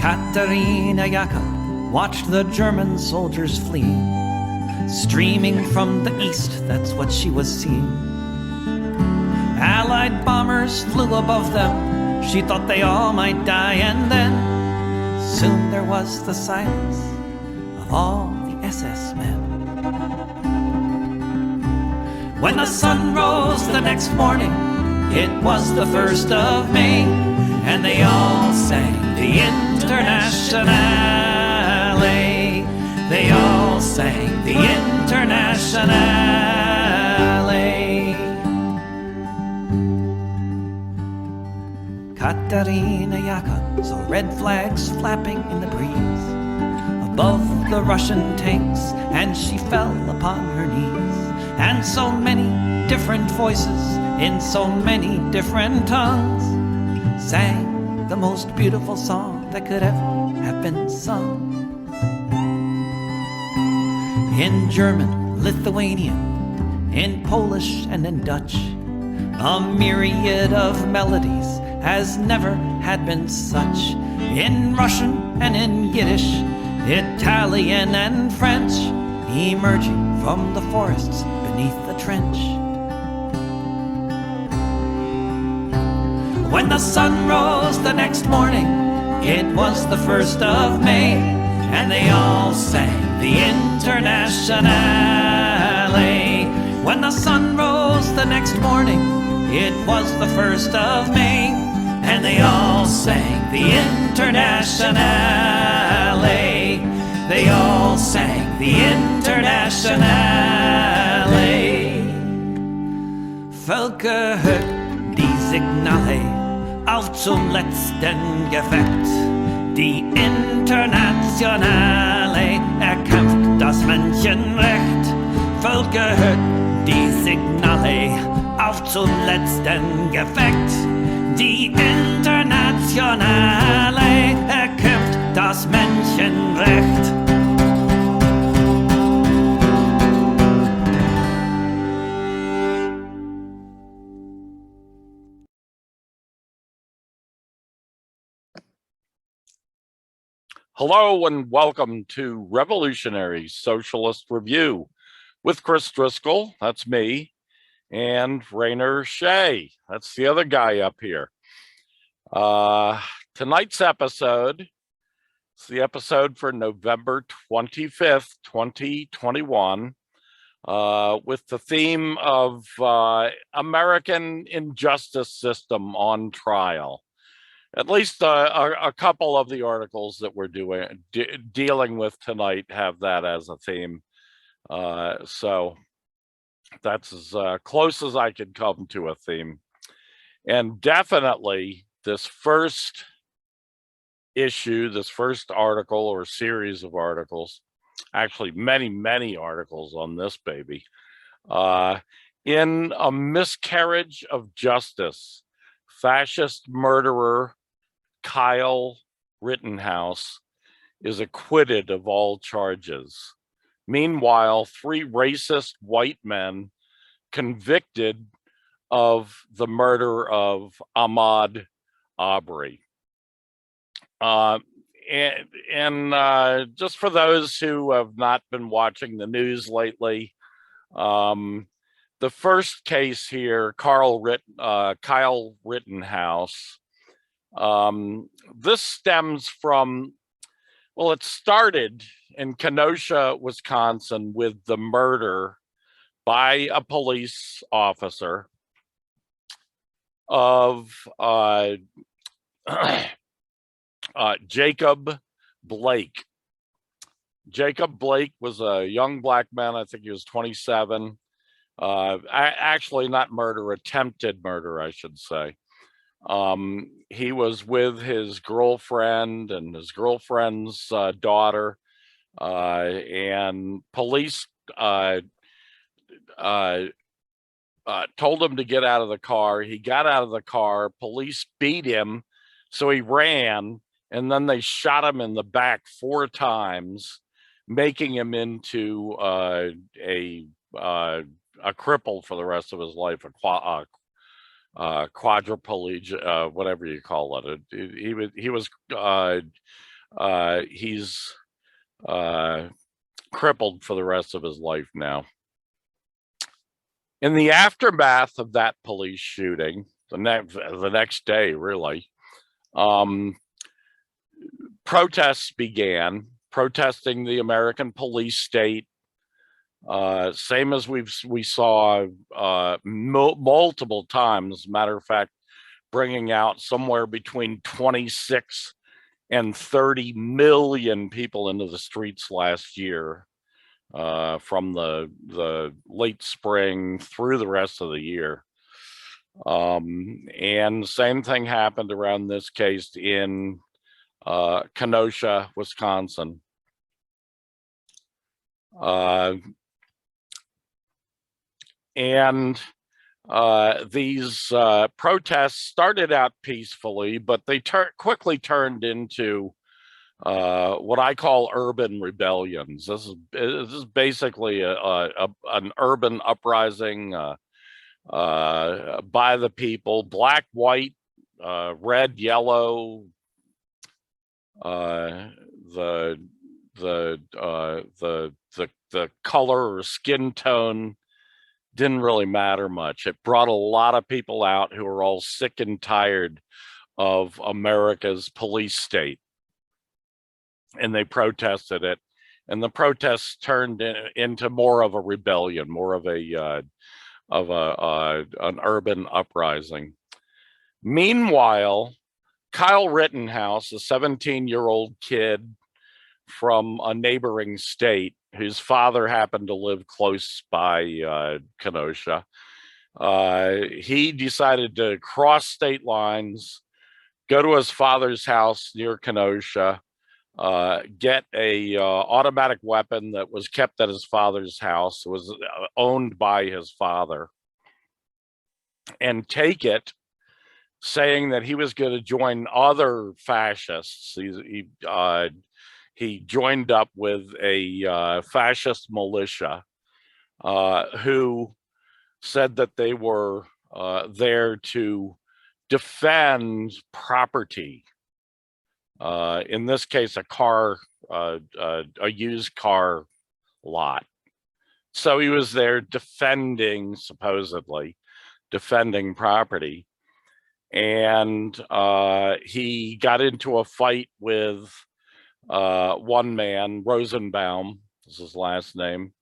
Katerina Jakob watched the German soldiers flee. Streaming from the east, that's what she was seeing. Allied bombers flew above them. She thought they all might die, and then soon there was the silence of all the SS men. When the sun rose the next morning, it was the 1st of May, and they all sang the Internationale. They all sang the Internationale. Katerina Jakob saw red flags flapping in the breeze above the Russian tanks, and she fell upon her knees. And so many different voices in so many different tongues sang the most beautiful song that could ever have been sung. In German, Lithuanian, in Polish and in Dutch, a myriad of melodies has never had been such. In Russian and in Yiddish, Italian and French, emerging from the forests beneath the trench. When the sun rose the next morning, it was the 1st of May, and they all sang the Internationale. When the sun rose the next morning, it was the 1st of May, and they all sang the Internationale. They all sang the Internationale. Völker hört die Signale auf zum letzten Gefecht. Die Internationale erkämpft das Menschenrecht. Völker hört die Signale auf zum letzten Gefecht. Die Internationale erkämpft das Menschenrecht. Hello and welcome to Revolutionary Socialist Review with Chris Driscoll, that's me, and Rainer Shea, that's the other guy up here. Tonight's episode is the episode for November 25th, 2021, with the theme of American injustice system on trial. At least a couple of the articles that we're dealing with tonight have that as a theme. So that's as close as I could come to a theme. And definitely this first issue, this first article or series of articles, actually many articles on this baby, in a miscarriage of justice, fascist murderer Kyle Rittenhouse is acquitted of all charges. Meanwhile, 3 racist white men convicted of the murder of Ahmaud Arbery. Just for those who have not been watching the news lately, the first case here, Kyle Rittenhouse, this stems from, well, it started in Kenosha, Wisconsin, with the murder by a police officer of Jacob Blake. Jacob Blake was a young black man. I think he was 27. Actually, not murder, attempted murder, I should say. He was with his girlfriend and his girlfriend's daughter, and police told him to get out of the car. He got out of the car. Police beat him, so he ran, and then they shot him in the back 4 times, making him into a cripple for the rest of his life, quadriplegic, whatever you call it. He was He's crippled for the rest of his life now. In the aftermath of that police shooting, the next day, really, protests began, protesting the American police state, same as we saw multiple times. Matter of fact, bringing out somewhere between 26 and 30 million people into the streets last year, from the late spring through the rest of the year. And the same thing happened around this case in Kenosha, Wisconsin. And these protests started out peacefully, but they quickly turned into what I call urban rebellions. This is basically an urban uprising by the people, black, white, red, yellow, the color or skin tone didn't really matter much. It brought a lot of people out who were all sick and tired of America's police state, and they protested it. And the protests turned into more of a rebellion, more of an urban uprising. Meanwhile, Kyle Rittenhouse, a 17-year-old kid from a neighboring state, whose father happened to live close by Kenosha, he decided to cross state lines, go to his father's house near Kenosha, get a automatic weapon that was kept at his father's house, was owned by his father, and take it, saying that he was going to join other fascists. He joined up with a fascist militia who said that they were there to defend property. In this case, a used car lot. So he was there supposedly defending property. And he got into a fight with one man, Rosenbaum is his last name,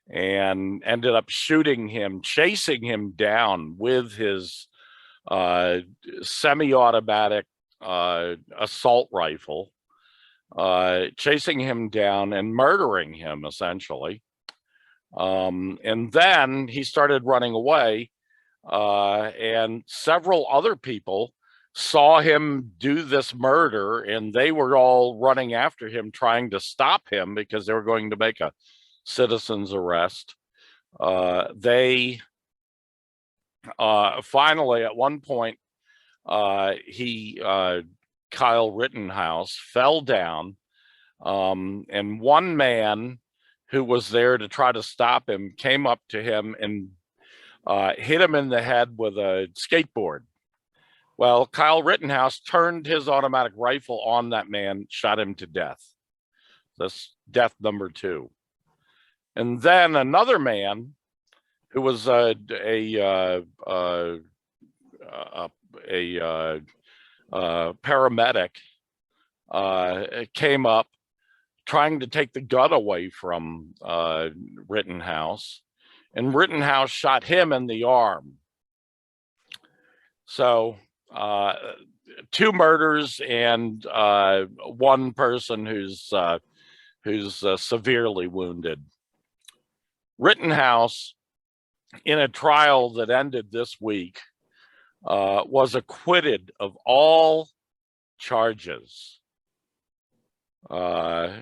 and ended up shooting him, chasing him down with his semi-automatic assault rifle, chasing him down and murdering him, essentially. And then he started running away, and several other people saw him do this murder, and they were all running after him, trying to stop him because they were going to make a citizen's arrest. They finally, at one point, Kyle Rittenhouse fell down, and one man who was there to try to stop him came up to him and hit him in the head with a skateboard. Well, Kyle Rittenhouse turned his automatic rifle on that man, shot him to death. That's death number 2. And then another man who was a paramedic came up trying to take the gun away from Rittenhouse, and Rittenhouse shot him in the arm. So 2 murders and one person who's severely wounded. Rittenhouse, in a trial that ended this week, was acquitted of all charges. So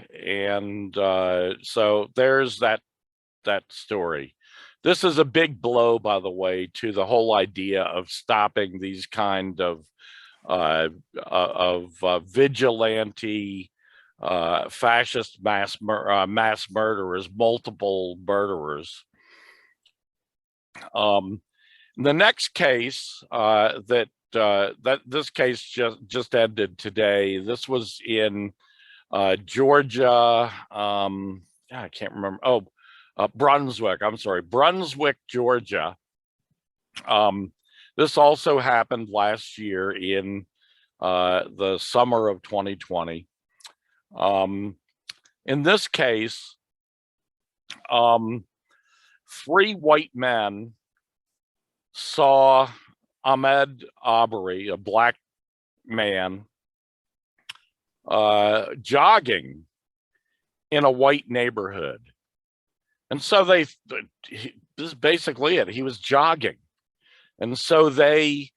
there's that story. This is a big blow, by the way, to the whole idea of stopping these kind of vigilante fascist mass murderers, multiple murderers. The next case this case just ended today. This was in Georgia, I can't remember. Oh, Brunswick. I'm sorry, Brunswick, Georgia. This also happened last year in the summer of 2020. In this case, 3 white men saw Ahmaud Arbery, a black man, jogging in a white neighborhood. And so this is basically it. He was jogging. And so they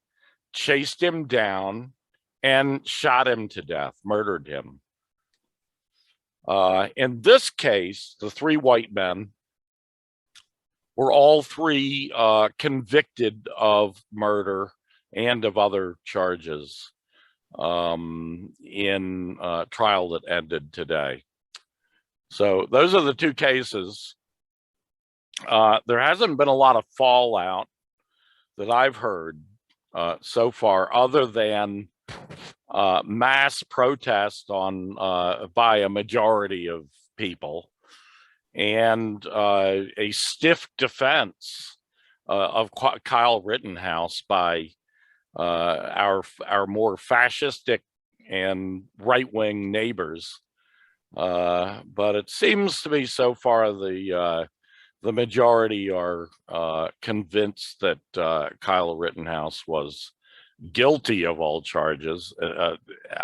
chased him down and shot him to death, murdered him. In this case, the 3 white men were all 3 convicted of murder and of other charges in a trial that ended today. So those are the 2 cases. There hasn't been a lot of fallout that I've heard so far, other than mass protest on by a majority of people, and a stiff defense of Kyle Rittenhouse by our more fascistic and right-wing neighbors. But it seems to be so far the majority are convinced that Kyle Rittenhouse was guilty of all charges,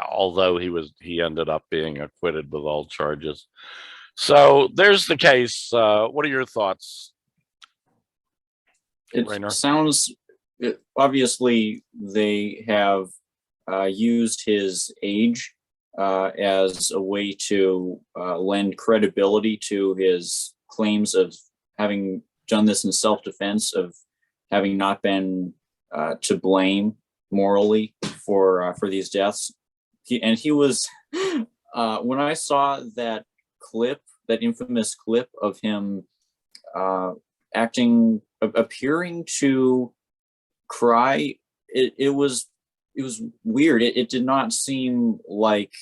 although he ended up being acquitted with all charges. So there's the case. What are your thoughts, Rainer? It sounds, obviously they have used his age as a way to lend credibility to his claims of having done this in self-defense, of having not been to blame morally for these deaths. He was when I saw that clip, that infamous clip of him appearing to cry, it was weird. It did not seem like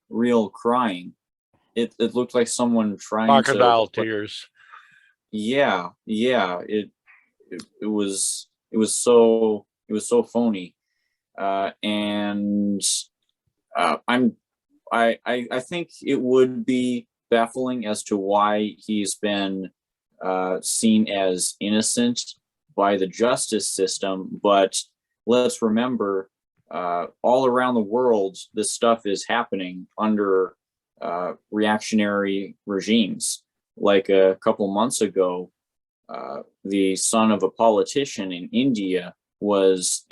real crying. It looked like someone trying crocodile tears. Yeah, it was so phony. And I think it would be baffling as to why he's been seen as innocent by the justice system. But let's remember, all around the world, this stuff is happening under reactionary regimes. Like a couple months ago, the son of a politician in India was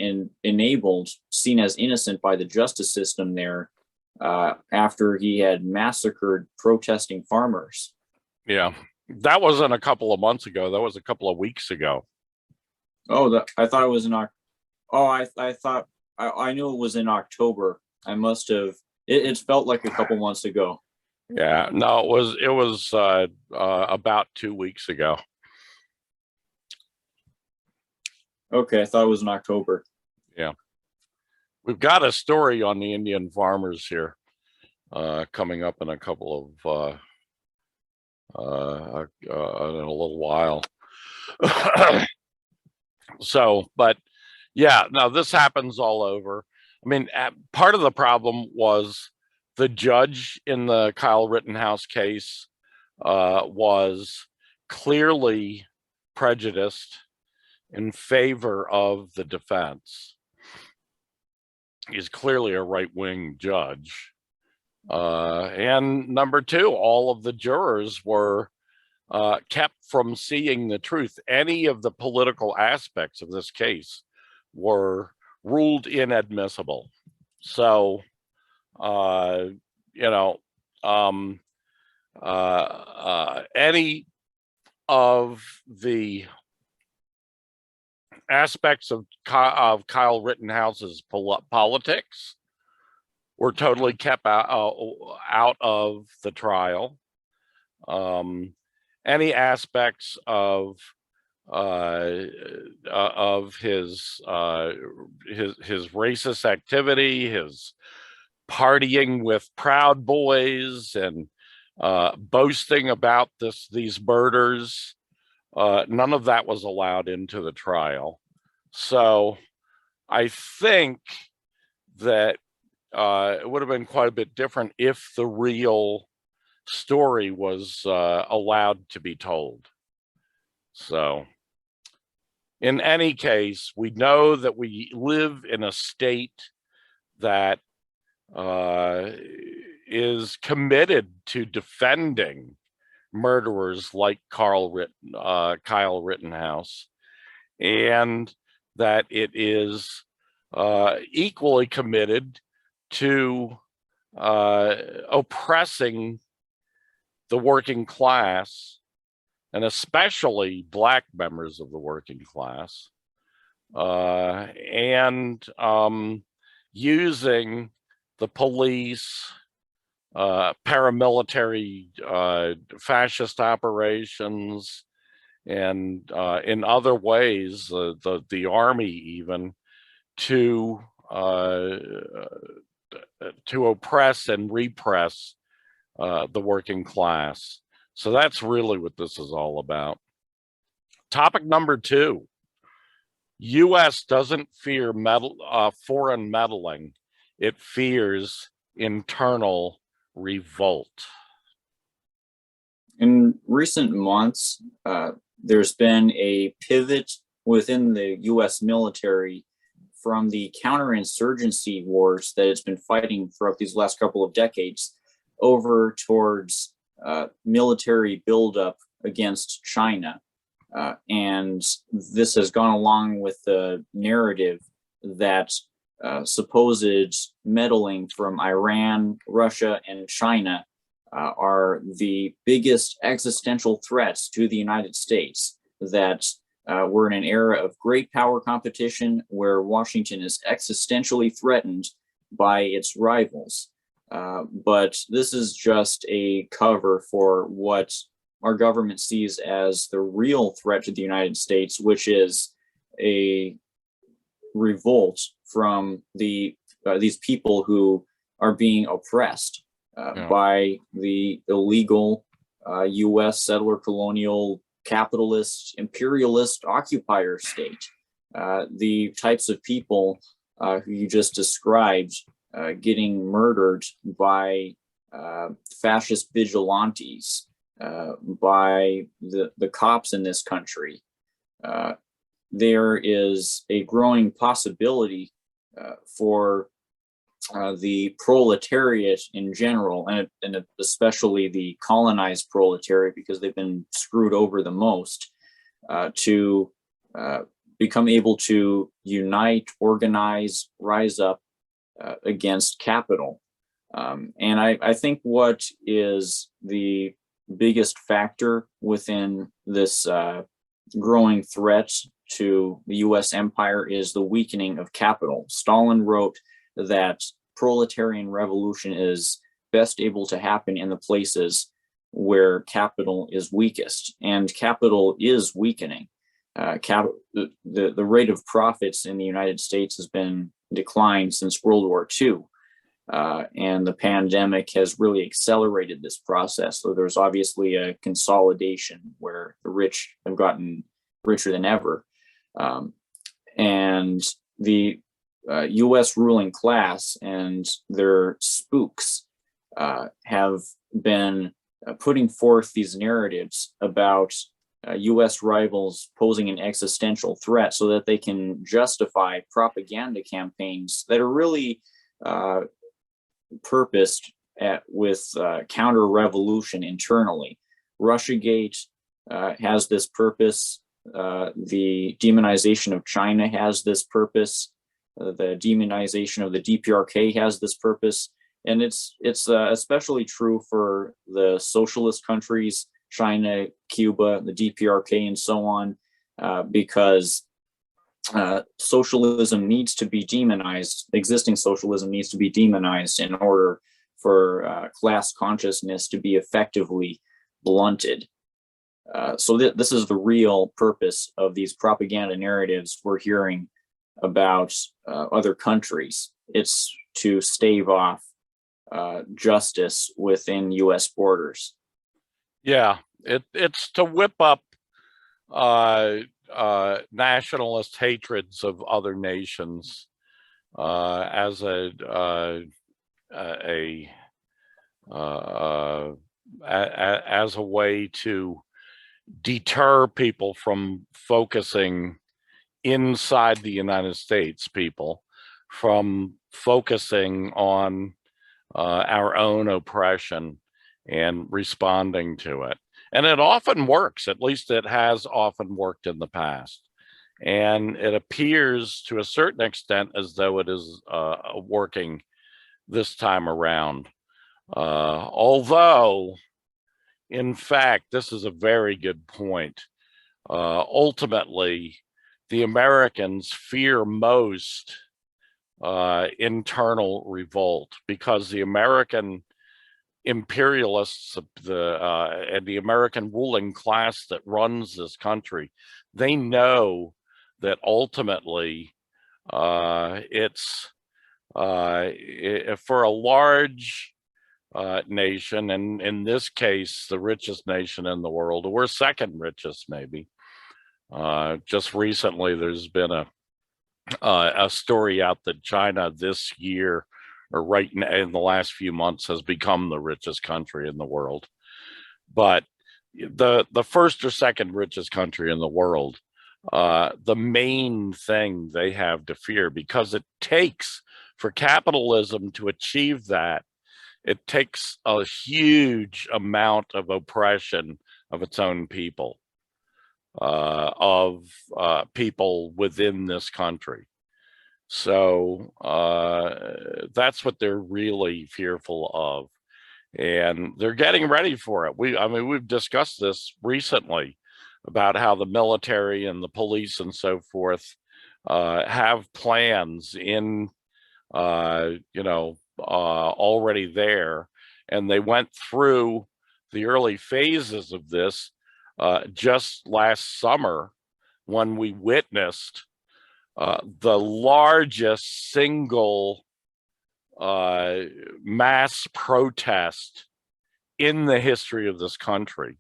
seen as innocent by the justice system there, after he had massacred protesting farmers. Yeah, that wasn't a couple of months ago. That was a couple of weeks ago. Oh, I thought it was in October. Oh, I thought I knew it was in October. I must have. It felt like a couple months ago. Yeah, no, it was about 2 weeks ago. Okay, I thought it was in October. Yeah, we've got a story on the Indian farmers here coming up in a couple of in a little while. So, but yeah, no, this happens all over. I mean, part of the problem was the judge in the Kyle Rittenhouse case was clearly prejudiced in favor of the defense. He's clearly a right-wing judge. And number 2, all of the jurors were kept from seeing the truth. Any of the political aspects of this case were ruled inadmissible. So, any of the aspects of Kyle Rittenhouse's politics were totally kept out of the trial. Any aspects of his racist activity, his partying with Proud Boys and boasting about these murders. None of that was allowed into the trial. So I think that it would have been quite a bit different if the real story was allowed to be told. So in any case, we know that we live in a state that is committed to defending murderers like Kyle Rittenhouse, and that it is equally committed to oppressing the working class, and especially Black members of the working class, and using the police, paramilitary, fascist operations, and in other ways, the army even, to oppress and repress the working class. So that's really what this is all about. Topic number 2. U.S. doesn't fear foreign meddling. It fears internal revolt. In recent months, there's been a pivot within the U.S. military from the counterinsurgency wars that it's been fighting throughout these last couple of decades over towards military buildup against China. And this has gone along with the narrative that supposed meddling from Iran, Russia, and China are the biggest existential threats to the United States, that we're in an era of great power competition where Washington is existentially threatened by its rivals. But this is just a cover for what our government sees as the real threat to the United States, which is a revolt from these people who are being oppressed by the illegal U.S. settler, colonial, capitalist, imperialist occupier state. The types of people who you just described getting murdered by fascist vigilantes, by the cops in this country. There is a growing possibility for the proletariat in general, and especially the colonized proletariat, because they've been screwed over the most, to become able to unite, organize, rise up against capital. And I think what is the biggest factor within this growing threat to the US empire is the weakening of capital. Stalin wrote that proletarian revolution is best able to happen in the places where capital is weakest, and capital is weakening. The rate of profits in the United States has been declined since World War II. And the pandemic has really accelerated this process. So there's obviously a consolidation where the rich have gotten richer than ever. And the US ruling class and their spooks have been putting forth these narratives about US rivals posing an existential threat so that they can justify propaganda campaigns that are really purposed with counter-revolution internally. Russiagate has this purpose. The demonization of China has this purpose. The demonization of the DPRK has this purpose. And it's especially true for the socialist countries, China, Cuba, the DPRK, and so on, because socialism needs to be demonized. Existing socialism needs to be demonized in order for class consciousness to be effectively blunted. So this is the real purpose of these propaganda narratives we're hearing about other countries. It's to stave off justice within U.S. borders. Yeah, it's to whip up nationalist hatreds of other nations as as a way to deter people from focusing inside the United States, people from focusing on our own oppression and responding to it. And it often works, at least it has often worked in the past. And it appears to a certain extent as though it is working this time around. Although, in fact, this is a very good point. Ultimately, the Americans fear most internal revolt because the American imperialists, and the American ruling class that runs this country, they know that ultimately it's for a large nation, and in this case, the richest nation in the world, or second richest maybe. Just recently, there's been a story out that China this year, or right in the last few months, has become the richest country in the world. But the first or second richest country in the world, the main thing they have to fear, because it takes for capitalism to achieve that, it takes a huge amount of oppression of its own people, of people within this country. So that's what they're really fearful of, and they're getting ready for it. We've discussed this recently about how the military and the police and so forth have plans in, already there, and they went through the early phases of this just last summer when we witnessed the largest single mass protest in the history of this country.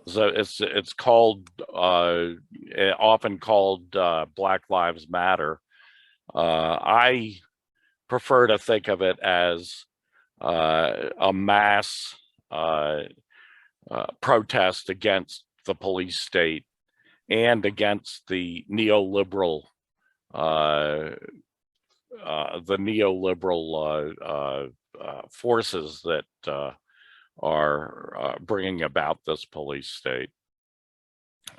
So it's called often called Black Lives Matter. I prefer to think of it as a mass protest against the police state and against the neoliberal forces that are bringing about this police state.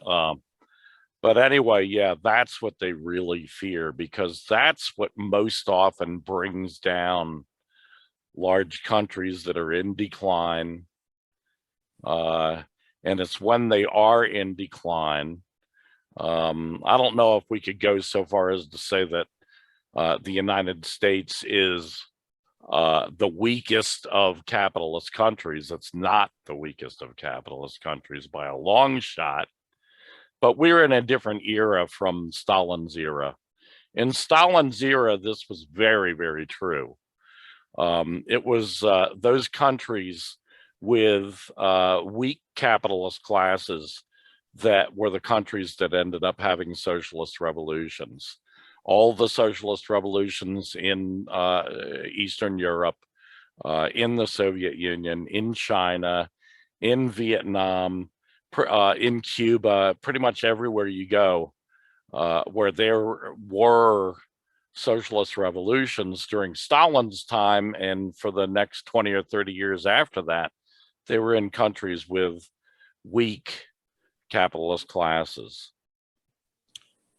But anyway, yeah, that's what they really fear, because that's what most often brings down large countries that are in decline. And it's when they are in decline. I don't know if we could go so far as to say that the United States is the weakest of capitalist countries. It's not the weakest of capitalist countries by a long shot, but we're in a different era from Stalin's era. In Stalin's era, this was very, very true. It was those countries with weak capitalist classes that were the countries that ended up having socialist revolutions. All the socialist revolutions in Eastern Europe, in the Soviet Union, in China, in Vietnam, in Cuba, pretty much everywhere you go, where there were socialist revolutions during Stalin's time, and for the next 20 or 30 years after that, they were in countries with weak capitalist classes.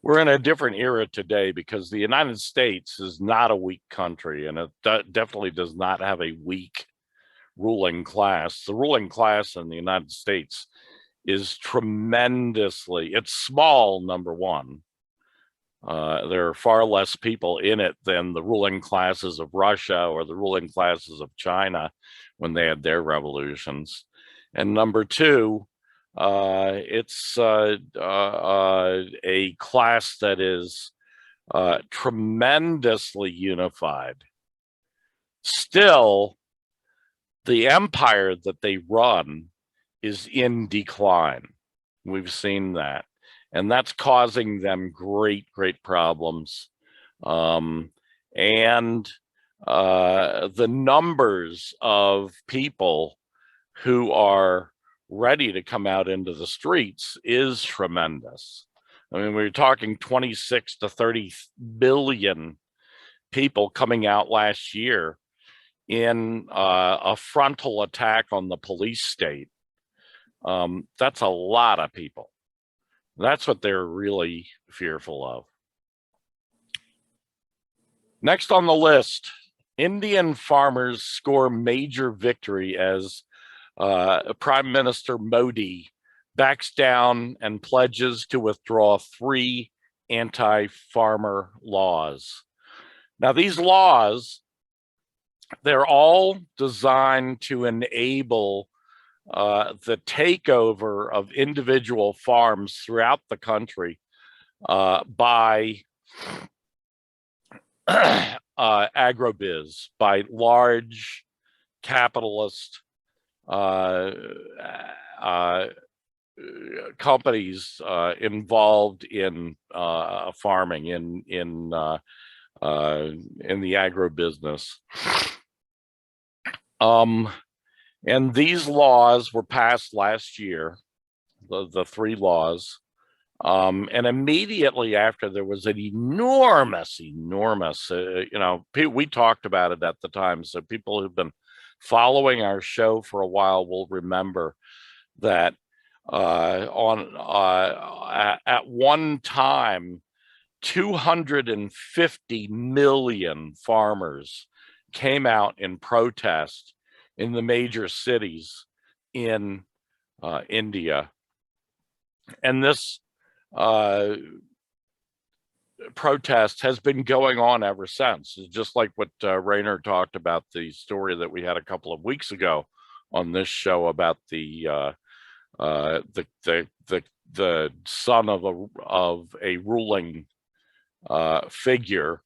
We're in a different era today because the United States is not a weak country, and it definitely does not have a weak ruling class. The ruling class in the United States is tremendously, it's small, number one. There are far less people in it than the ruling classes of Russia or the ruling classes of China when they had their revolutions. And number two, it's a class that is tremendously unified. still the empire that they run is in decline. We've seen that. And that's causing them great, great problems. And the numbers of people who are ready to come out into the streets is tremendous. I mean, we're talking 26 to 30 billion people coming out last year in a frontal attack on the police state. That's a lot of people. That's what they're really fearful of. Next on the list, Indian farmers score major victory as Prime Minister Modi backs down and pledges to withdraw 3 anti-farmer laws. Now, these laws, they're all designed to enable the takeover of individual farms throughout the country by agrobiz, by large capitalist companies involved in farming, in the agribusiness. And these laws were passed last year, the 3 laws. And immediately after, there was an enormous, we talked about it at the time. So people who've been following our show for a while will remember that at one time, 250 million farmers came out in protest in the major cities in India. And this protest has been going on ever since. It's just like what Rainer talked about, the story that we had a couple of weeks ago on this show about the son of a ruling figure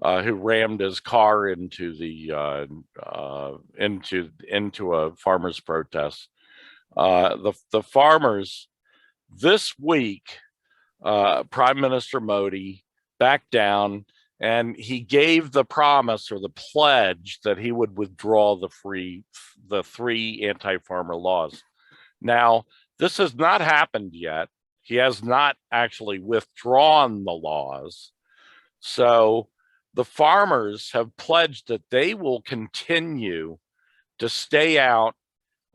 who rammed his car into the into a farmer's protest. The farmers this week, Prime Minister Modi backed down, and he gave the promise or the pledge that he would withdraw the 3 anti-farmer laws. Now, this has not happened yet. He has not actually withdrawn the laws. So the farmers have pledged that they will continue to stay out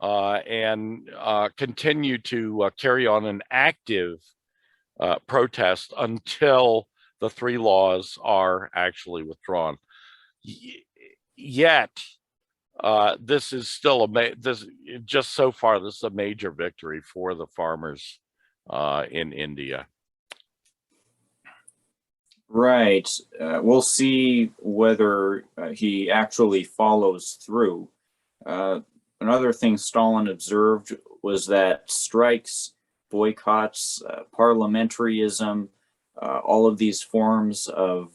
and continue to carry on an active protest until the 3 laws are actually withdrawn. Yet, this is still just so far, this is a major victory for the farmers in India. Right. We'll see whether he actually follows through. Another thing Stalin observed was that strikes, boycotts, parliamentarism, all of these forms of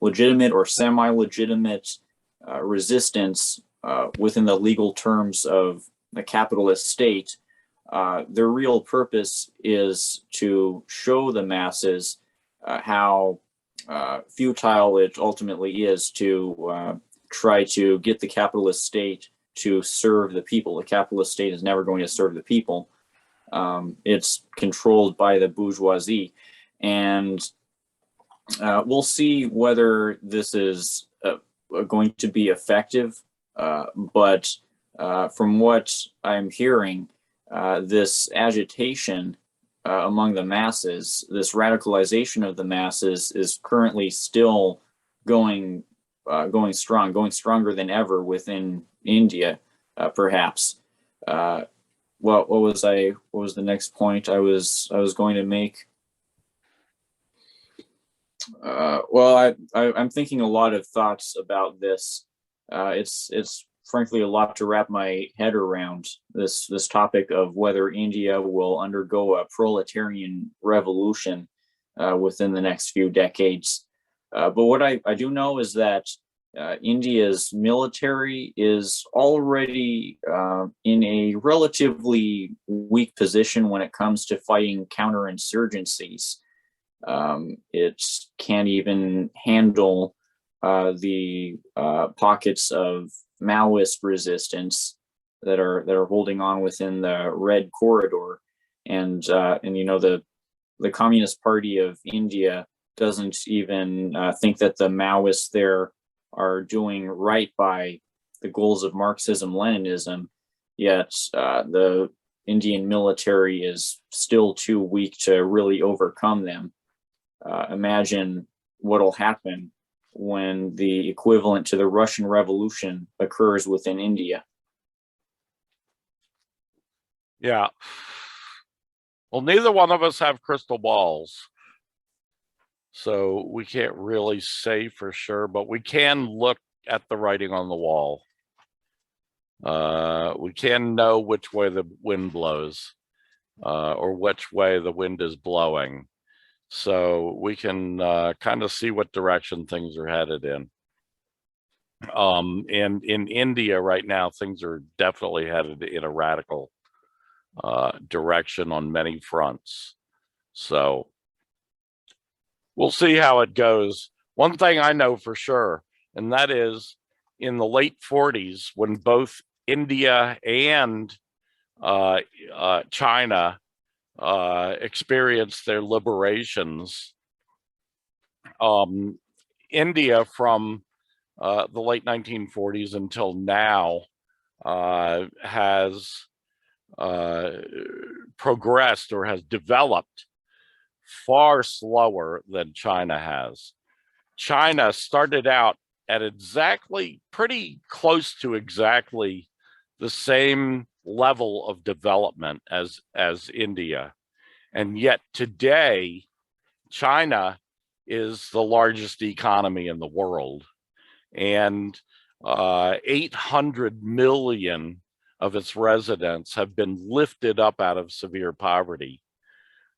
legitimate or semi-legitimate resistance within the legal terms of the capitalist state, their real purpose is to show the masses how futile it ultimately is to try to get the capitalist state to serve the people. The capitalist state is never going to serve the people. It's controlled by the bourgeoisie. And we'll see whether this is going to be effective. But from what I'm hearing, this agitation among the masses, this radicalization of the masses is currently still going strong, going stronger than ever within India, perhaps. What was the next point I was going to make? I'm thinking a lot of thoughts about this. It's frankly a lot to wrap my head around, this topic of whether India will undergo a proletarian revolution within the next few decades. But what I do know is that India's military is already in a relatively weak position when it comes to fighting counterinsurgencies. It can't even handle the pockets of Maoist resistance that are holding on within the Red Corridor, and the Communist Party of India doesn't even think that the Maoists there are doing right by the goals of Marxism-Leninism, yet the Indian military is still too weak to really overcome them. Imagine what'll happen when the equivalent to the Russian Revolution occurs within India. Yeah. Well, neither one of us have crystal balls, so we can't really say for sure, but we can look at the writing on the wall. We can know which way the wind blows, or which way the wind is blowing. So we can kind of see what direction things are headed in. And in India right now, things are definitely headed in a radical direction on many fronts. So we'll see how it goes. One thing I know for sure, and that is in the late 40s, when both India and China experienced their liberations, India from the late 1940s until now has progressed or has developed far slower than China has. China started out at pretty close to exactly the same level of development as India. And yet today, China is the largest economy in the world. And 800 million of its residents have been lifted up out of severe poverty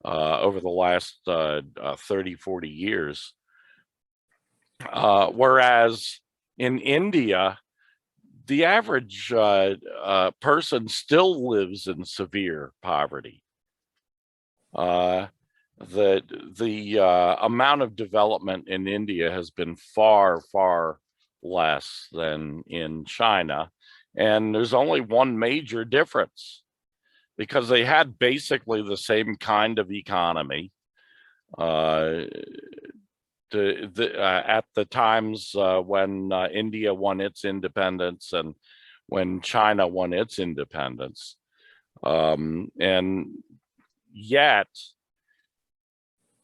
over the last 30, 40 years. Whereas in India, the average person still lives in severe poverty. The amount of development in India has been far, far less than in China. And there's only one major difference, because they had basically the same kind of economy at the times when India won its independence and when China won its independence. And yet,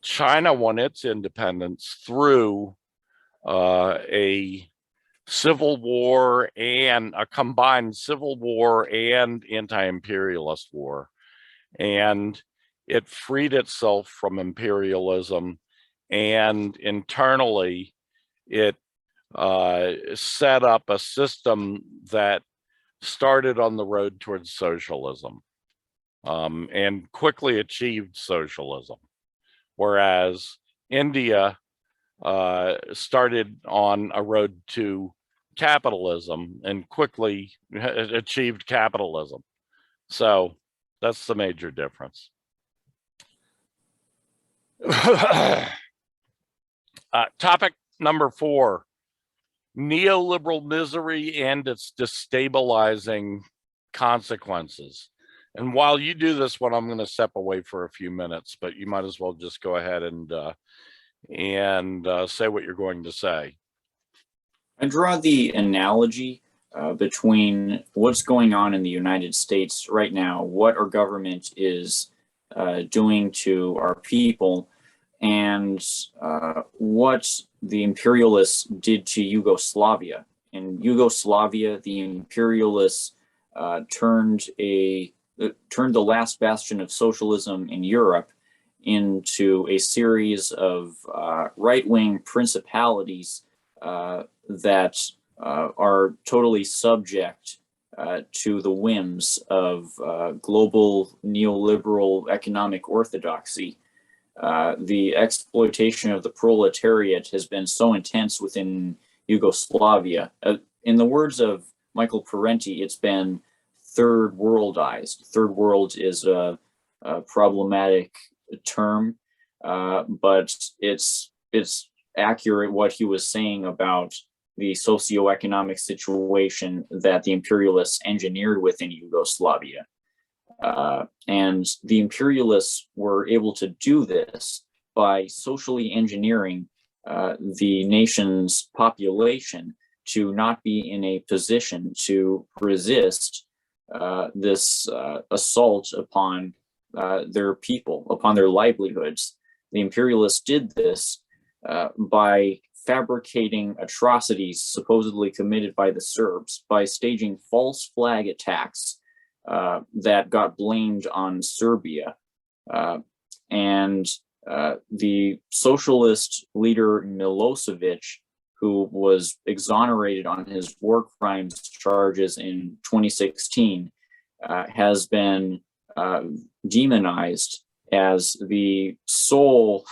China won its independence through a civil war, and a combined civil war and anti-imperialist war. And it freed itself from imperialism, and internally it set up a system that started on the road towards socialism, and quickly achieved socialism. Whereas India started on a road to capitalism and quickly achieved capitalism. So that's the major difference. Topic number 4, neoliberal misery and its destabilizing consequences. And while you do this one, I'm going to step away for a few minutes, but you might as well just go ahead and say what you're going to say. I draw the analogy between what's going on in the United States right now, what our government is doing to our people, and what the imperialists did to Yugoslavia. In Yugoslavia, the imperialists turned the last bastion of socialism in Europe into a series of right-wing principalities that are totally subject to the whims of global neoliberal economic orthodoxy. The exploitation of the proletariat has been so intense within Yugoslavia. In the words of Michael Parenti, it's been third worldized. Third world is a problematic term, but it's accurate what he was saying about the socioeconomic situation that the imperialists engineered within Yugoslavia. And the imperialists were able to do this by socially engineering the nation's population to not be in a position to resist this assault upon their people, upon their livelihoods. The imperialists did this by fabricating atrocities supposedly committed by the Serbs, by staging false flag attacks that got blamed on Serbia. And the socialist leader Milosevic, who was exonerated on his war crimes charges in 2016, has been demonized as the sole,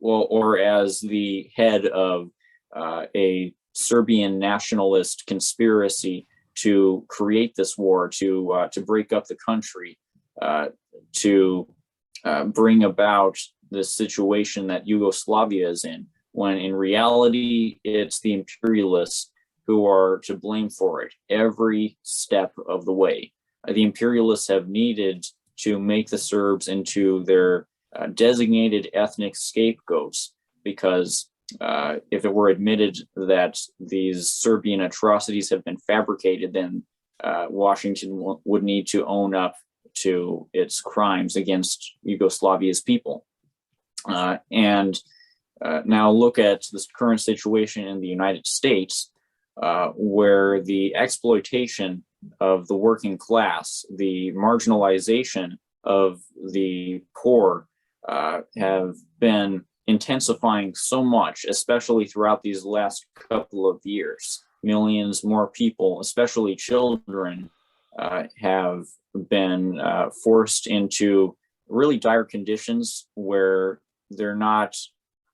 or as the head of a Serbian nationalist conspiracy to create this war, to break up the country, to bring about the situation that Yugoslavia is in, when in reality, it's the imperialists who are to blame for it every step of the way. The imperialists have needed to make the Serbs into their designated ethnic scapegoats, because if it were admitted that these Serbian atrocities have been fabricated, then Washington would need to own up to its crimes against Yugoslavia's people. And now look at this current situation in the United States, where the exploitation of the working class, the marginalization of the poor have been intensifying so much, especially throughout these last couple of years. Millions more people, especially children, have been forced into really dire conditions where they're not,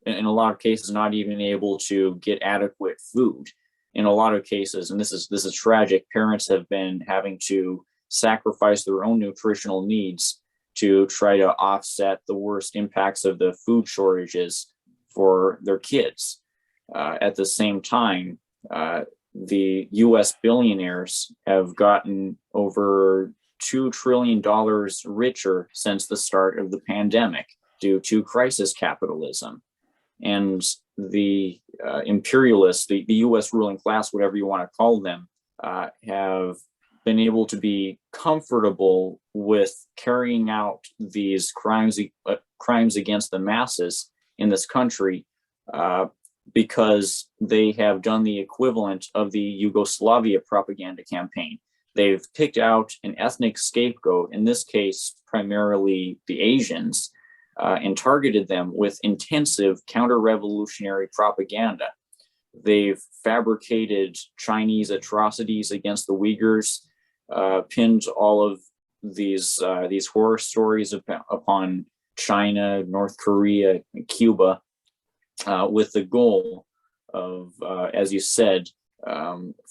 in a lot of cases, not even able to get adequate food. In a lot of cases, and this is tragic, parents have been having to sacrifice their own nutritional needs to try to offset the worst impacts of the food shortages for their kids. At the same time, the US billionaires have gotten over $2 trillion richer since the start of the pandemic due to crisis capitalism. And the imperialists, the US ruling class, whatever you want to call them, have been able to be comfortable with carrying out these crimes against the masses in this country because they have done the equivalent of the Yugoslavia propaganda campaign. They've picked out an ethnic scapegoat, in this case, primarily the Asians, and targeted them with intensive counter-revolutionary propaganda. They've fabricated Chinese atrocities against the Uyghurs, pinned all of these horror stories upon China, North Korea, and Cuba, with the goal of, as you said,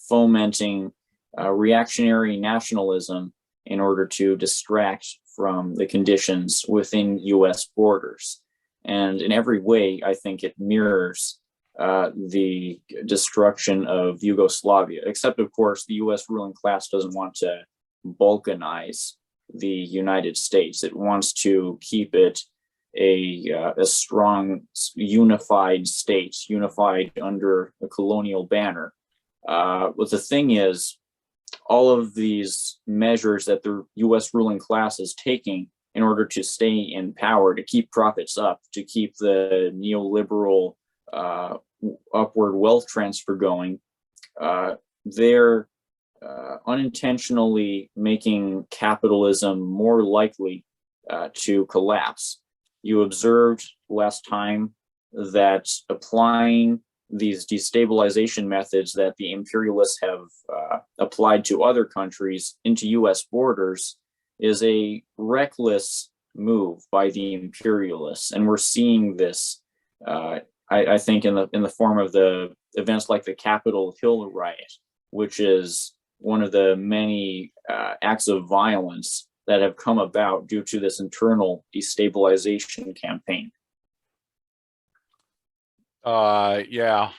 fomenting reactionary nationalism in order to distract from the conditions within US borders. And in every way, I think it mirrors the destruction of Yugoslavia, except of course, the US ruling class doesn't want to balkanize the United States. It wants to keep it a strong, unified state, unified under a colonial banner. But the thing is, all of these measures that the US ruling class is taking in order to stay in power, to keep profits up, to keep the neoliberal upward wealth transfer going, they're unintentionally making capitalism more likely to collapse. You observed last time that applying these destabilization methods that the imperialists have applied to other countries into US borders is a reckless move by the imperialists. And we're seeing this, I think, in the form of the events like the Capitol Hill riot, which is one of the many acts of violence that have come about due to this internal destabilization campaign. Yeah,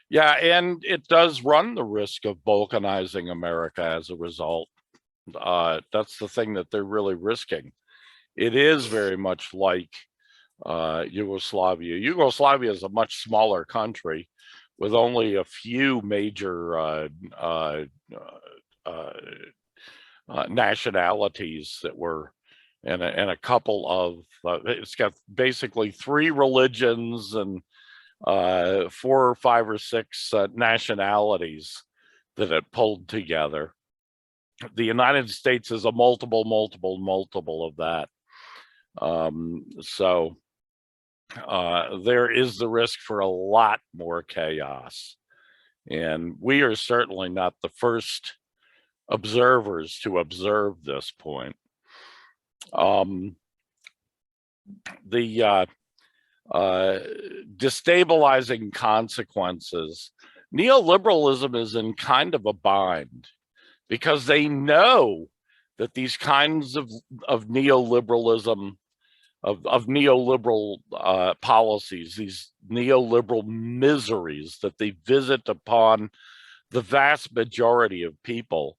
yeah, and it does run the risk of balkanizing America as a result. That's the thing that they're really risking. It is very much like Yugoslavia. Yugoslavia is a much smaller country with only a few major nationalities that were, and a couple of, it's got basically 3 religions and 4 or 5 or 6 nationalities that it pulled together. The United States is a multiple of that. So there is the risk for a lot more chaos. And we are certainly not the first observers to observe this point. The destabilizing consequences. Neoliberalism is in kind of a bind because they know that these kinds of neoliberalism, of neoliberal policies, these neoliberal miseries that they visit upon the vast majority of people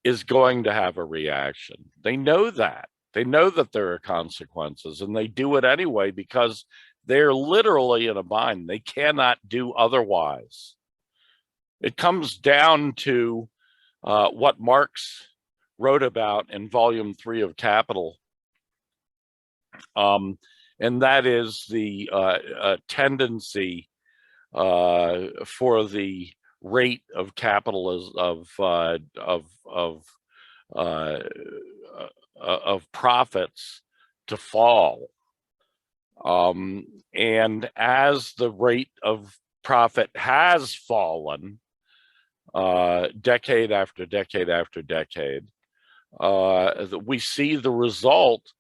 is going to have a reaction. They know that. They know that there are consequences, and they do it anyway because they're literally in a bind. They cannot do otherwise. It comes down to what Marx wrote about in Volume 3 of Capital, and that is the tendency for the rate of capitalism of profits to fall. And as the rate of profit has fallen decade after decade after decade, we see the result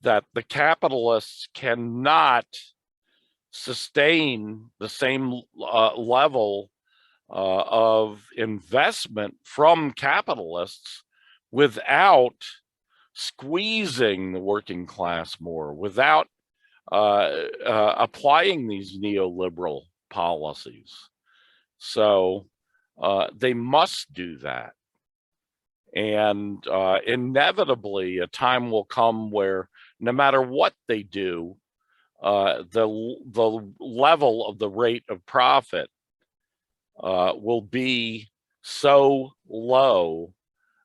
that the capitalists cannot sustain the same level of investment from capitalists without squeezing the working class more, without applying these neoliberal policies. So they must do that. And inevitably, a time will come where no matter what they do, the level of the rate of profit will be so low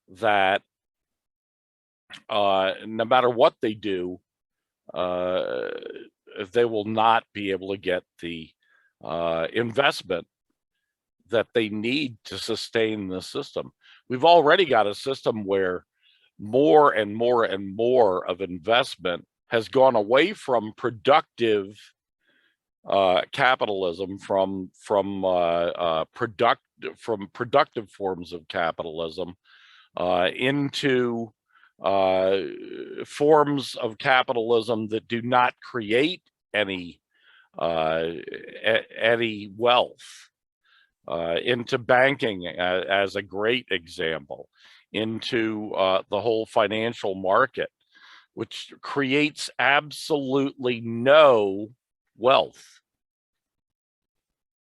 that no matter what they do, they will not be able to get the investment that they need to sustain the system. We've already got a system where more and more and more of investment has gone away from productive capitalism, from productive forms of capitalism into forms of capitalism that do not create any wealth, into banking as a great example, into the whole financial market, which creates absolutely no wealth.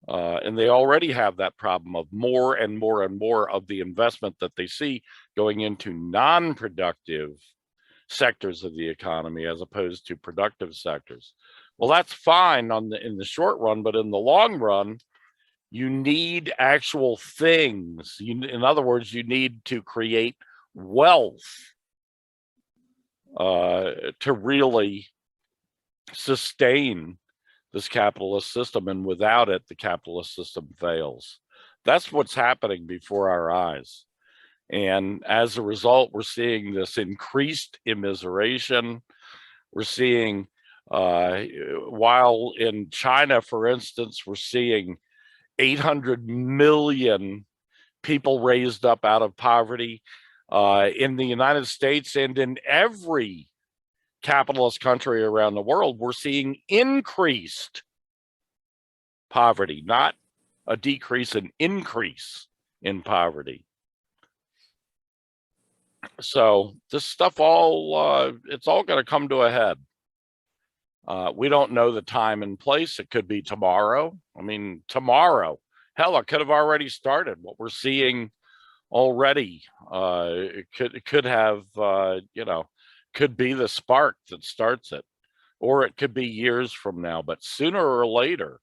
And they already have that problem of more and more and more of the investment that they see going into non-productive sectors of the economy as opposed to productive sectors. Well, that's fine in the short run, but in the long run, you need actual things. In other words, you need to create wealth to really sustain this capitalist system, and without it, the capitalist system fails. That's what's happening before our eyes. And as a result, we're seeing this increased immiseration. We're seeing, while in China, for instance, we're seeing 800 million people raised up out of poverty. In the United States and in every capitalist country around the world, we're seeing increased poverty, not a decrease, an increase in poverty. So this stuff it's all going to come to a head. We don't know the time and place. It could be tomorrow. I mean, tomorrow. Hell, it could have already started. What we're seeing already, it could have, could be the spark that starts it, or it could be years from now. But sooner or later,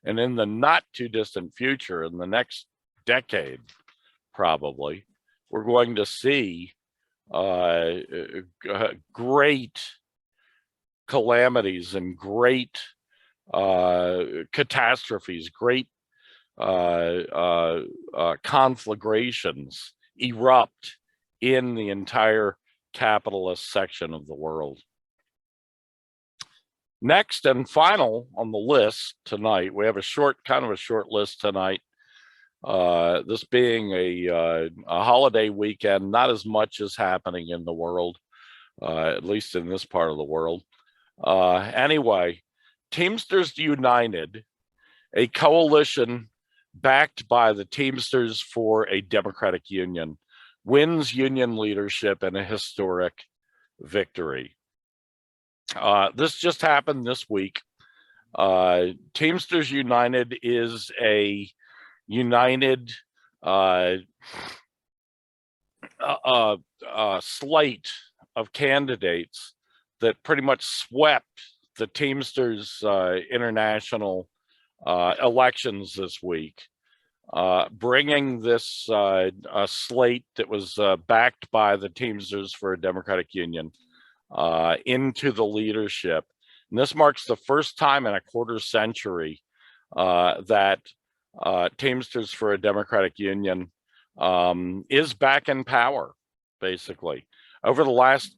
and in the not too distant future, in the next decade, probably, we're going to see great calamities and great catastrophes, great conflagrations erupt in the entire capitalist section of the world. Next and final on the list tonight, we have a short list tonight. This being a holiday weekend, not as much is happening in the world, at least in this part of the world. Anyway, Teamsters United, a coalition backed by the Teamsters for a Democratic Union, wins union leadership in a historic victory. This just happened this week. Teamsters United is a united slate of candidates that pretty much swept the Teamsters international elections this week, bringing this slate that was backed by the Teamsters for a Democratic Union into the leadership. And this marks the first time in a quarter century that Teamsters for a Democratic Union is back in power, basically. Over the last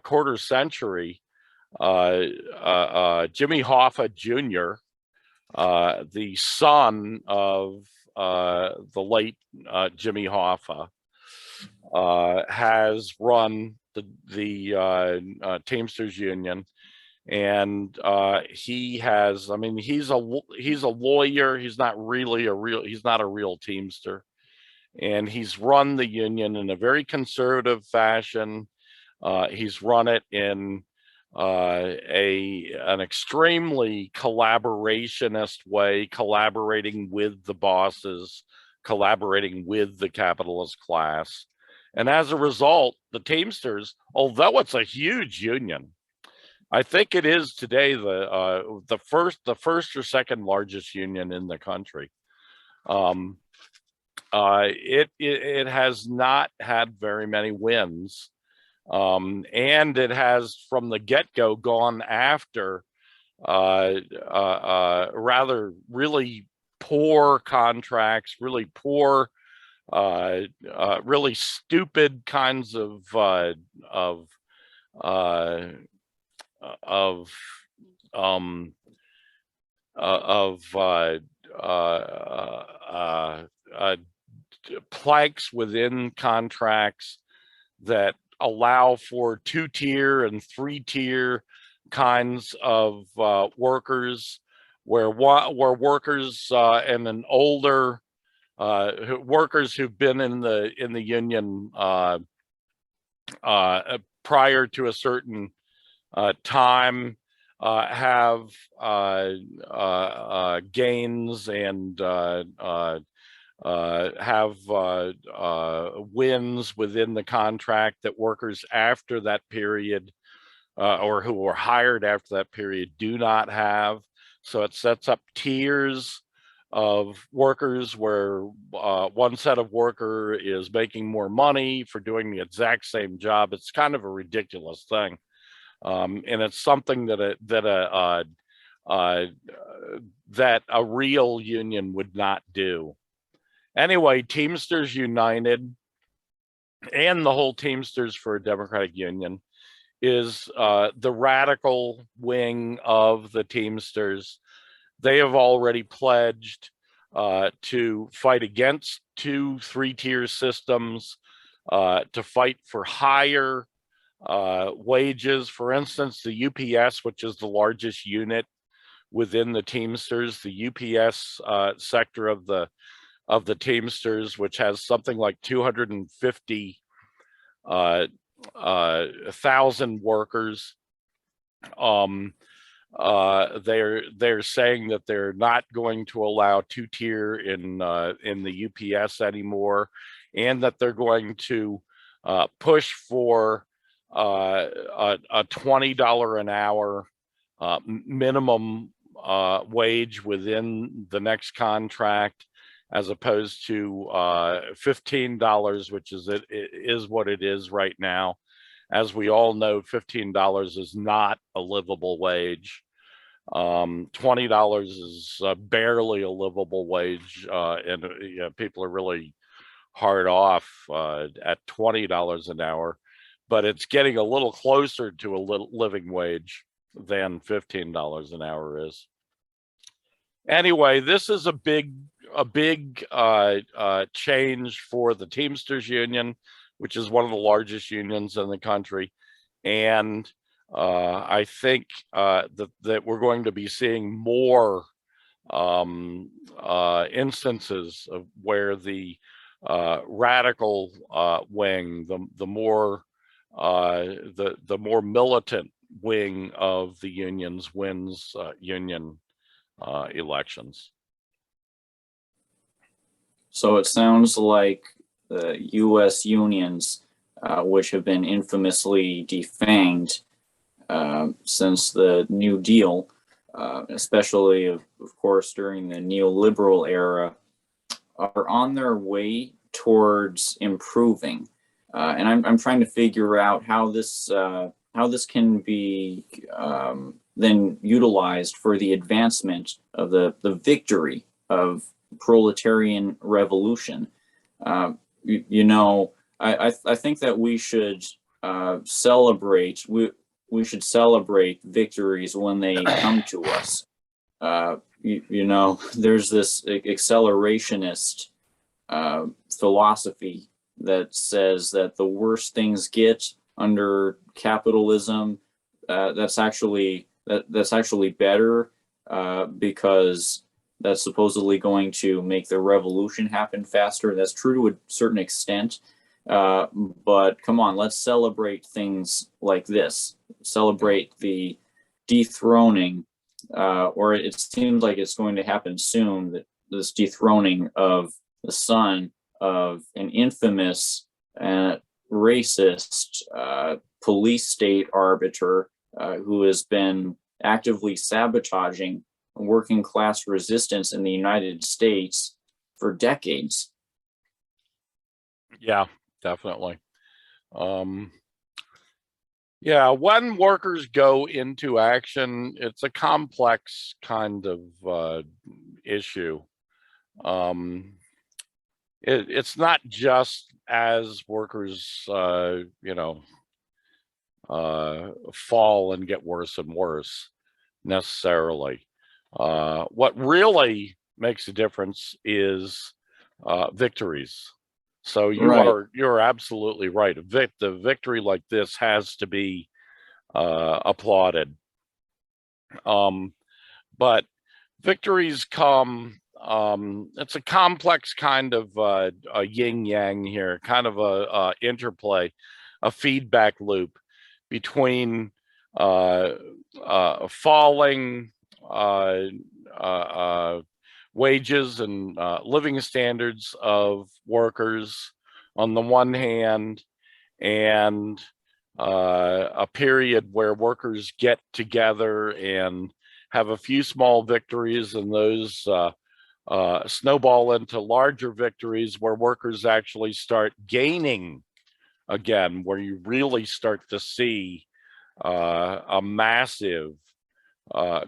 quarter century, Jimmy Hoffa Jr., the son of the late Jimmy Hoffa, has run the Teamsters Union, and he has, I mean, he's a lawyer. He's not really he's not a real Teamster, and he's run the union in a very conservative fashion. He's run it in an extremely collaborationist way, collaborating with the bosses, collaborating with the capitalist class. And as a result, the Teamsters, although it's a huge union, I think it is today the first or second largest union in the country. It has not had very many wins, and it has from the get-go gone after rather really poor contracts, really poor, really stupid kinds of planks within contracts that allow for 2-tier and 3-tier kinds of workers, where workers and an older workers who've been in the union prior to a certain time have gains and have wins within the contract that workers after that period or who were hired after that period do not have. So it sets up tiers of workers where one set of worker is making more money for doing the exact same job. It's kind of a ridiculous thing. And it's something that a real union would not do. Anyway, Teamsters United and the whole Teamsters for a Democratic Union is the radical wing of the Teamsters. They have already pledged to fight against 2-3-tier systems, to fight for higher wages. For instance, the UPS, which is the largest unit within the Teamsters, the UPS sector of the Teamsters, which has something like 250 thousand workers. They're saying that they're not going to allow two-tier in the UPS anymore, and that they're going to push for a $20 an hour minimum wage within the next contract, as opposed to $15, which is what it is right now. As we all know, $15 is not a livable wage. $20 is barely a livable wage, and people are really hard off at $20 an hour, but it's getting a little closer to a living wage than $15 an hour is. Anyway, this is a big change for the Teamsters Union, which is one of the largest unions in the country. And I think that we're going to be seeing more instances of where the radical wing, the more militant wing of the unions wins union elections. So it sounds like the U.S. unions, which have been infamously defanged since the New Deal, especially of course during the neoliberal era, are on their way towards improving. And I'm trying to figure out how this can be then utilized for the advancement of the victory of proletarian revolution. I think that we should celebrate. We should celebrate victories when they come to us. There's this accelerationist philosophy that says that the worse things get under capitalism, that's actually better, because that's supposedly going to make the revolution happen faster. That's true to a certain extent, but come on, let's celebrate things like this. Celebrate the dethroning, or it seems like it's going to happen soon, that this dethroning of the son of an infamous racist police state arbiter who has been actively sabotaging working class resistance in the United States for decades. Yeah, definitely. Yeah, when workers go into action, it's a complex kind of issue. It's not just as workers, fall and get worse and worse necessarily. What really makes a difference is victories. So you're absolutely right. The victory like this has to be applauded. But victories come. It's a complex kind of a yin yang here, kind of a interplay, a feedback loop between falling wages and living standards of workers on the one hand, and a period where workers get together and have a few small victories, and those snowball into larger victories where workers actually start gaining again, where you really start to see a massive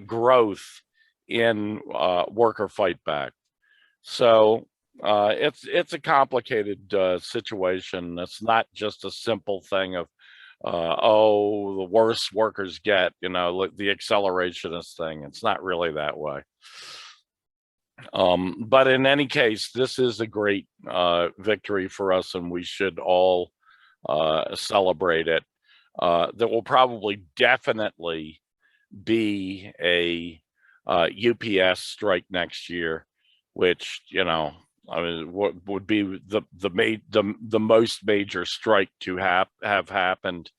growth in worker fight back. So it's a complicated situation. It's not just a simple thing of the worse workers get, the accelerationist thing. It's not really that way. But in any case, this is a great victory for us, and we should all celebrate it. there will probably definitely be a UPS strike next year, which, you know, I mean, what would be the most major strike to have happened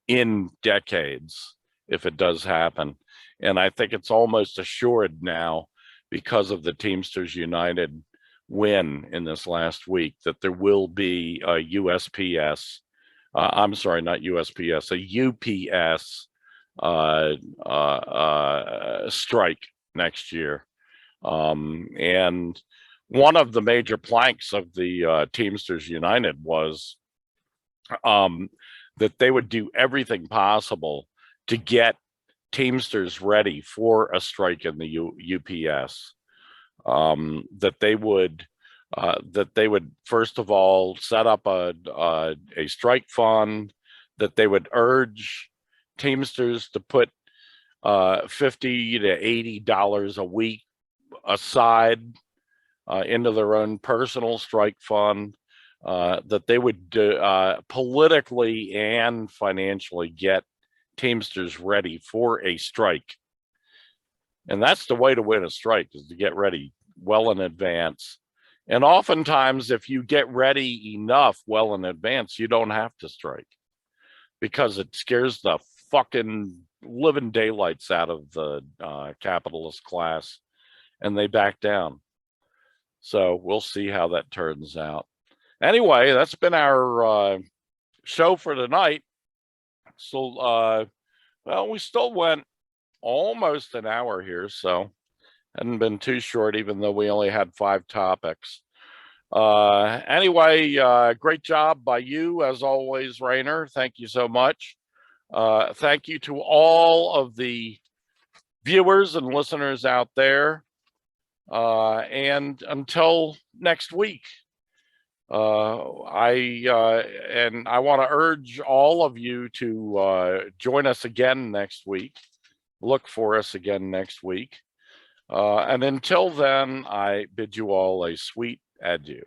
in decades if it does happen. And I think it's almost assured now because of the Teamsters United win in this last week that there will be a USPS, I'm sorry, not USPS, a UPS strike next year. And one of the major planks of the Teamsters United was that they would do everything possible to get Teamsters ready for a strike in the UPS. That they would first of all set up a strike fund, that they would urge Teamsters to put $50 to $80 a week aside into their own personal strike fund, that they would politically and financially get Teamsters ready for a strike. And that's the way to win a strike, is to get ready well in advance. And oftentimes, if you get ready enough well in advance, you don't have to strike, because it scares the fucking living daylights out of the capitalist class and they back down. So we'll see how that turns out. Anyway, that's been our show for tonight. So, well, we still went almost an hour here, so hadn't been too short, even though we only had 5 topics. Anyway, great job by you, as always, Rainer. Thank you so much. Thank you to all of the viewers and listeners out there. And until next week, I want to urge all of you to join us again next week. Look for us again next week. And until then, I bid you all a sweet adieu.